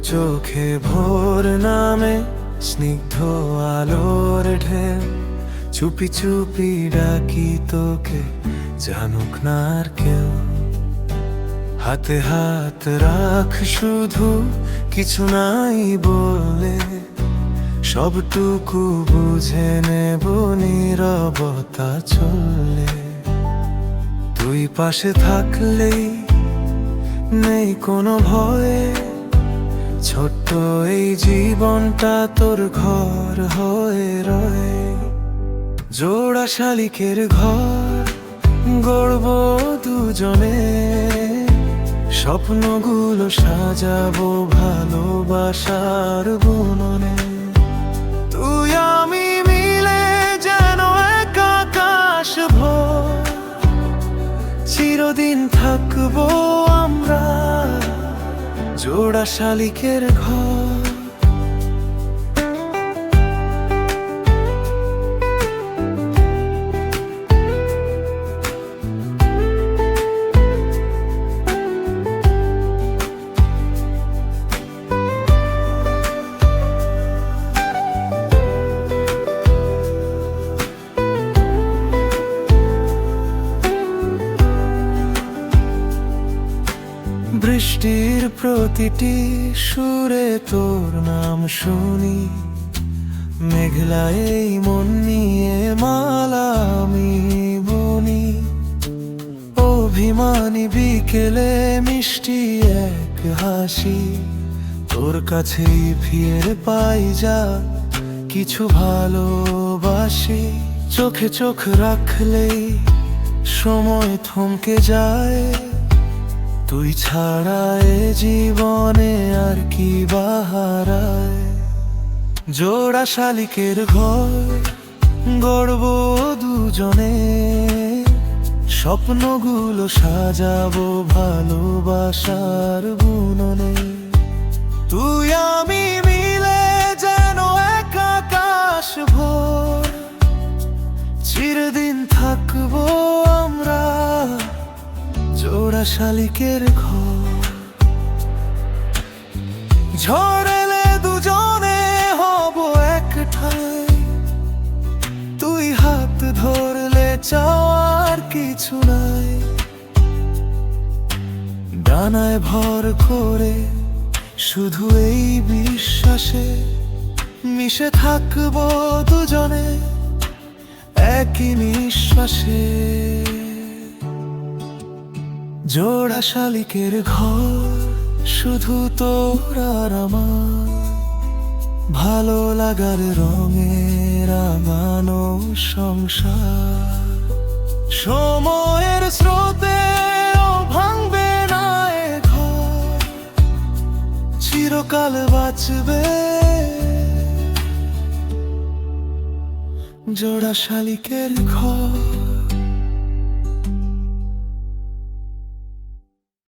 চোখে ভোর নামে স্নিগ্ধ আলোর ঢেউ, চুপি চুপি ডাকি তোকে, জানুক না আর কেউ। হাতে হাত রাখ শুধু, কিছু নাই বলে, সবটুকু বুঝে নেব নীরবতা চললে। তুই পাশে থাকলেই নেই কোনো ভয়ে, ছোট্ট এই জীবনটা তোর ঘর হয়ে রয়ে। জোড়া শালিকের ঘর গড়ব দুজনে, স্বপ্নগুলো সাজাবো ভালোবাসার বুননে। তুই আমি মিলে যেন এক আকাশ ভোর, চিরদিন থাকবো আমরা জোড়া শালিকের ঘর। বৃষ্টির প্রতিটি সুরে তোর নাম শুনি, মেঘলা এই মন নিয়ে মালা আমি বুনি। অভিমানী বিকেলে মিষ্টি এক হাসি, তোর কাছেই ফিরে পাই যা কিছু ভালোবাসি। চোখে চোখ রাখলেই সময় থমকে যায়, তুই ছাড়া এ জীবনে আর কি বাহারায়। জোড়া শালিকের ঘর গড়ব দুজনে, স্বপ্নগুলো সাজাবো ভালোবাসার বুননে। তুই আমি মিলে যেন এক আকাশ ভোর, চিরদিন থাকবো আমরা জোড়া শালিকের ঘর। ঝড় এলে দুজনে হব একঠাই, তুই হাত ধরলে চাওয়ার কিছু নাই। ডানায় ভর করে শুধু এই বিশ্বাসে, মিশে থাকবো দুজনে একই নিঃশ্বাসে। জোড়া শালিকের ঘর শুধু তোর আর আমার, ভালো লাগার রঙে রাঙানো সংসার। সময়ের স্রোতে ভাঙবে না এ ঘর, চিরকাল বাঁচবে জোড়া শালিকের ঘর।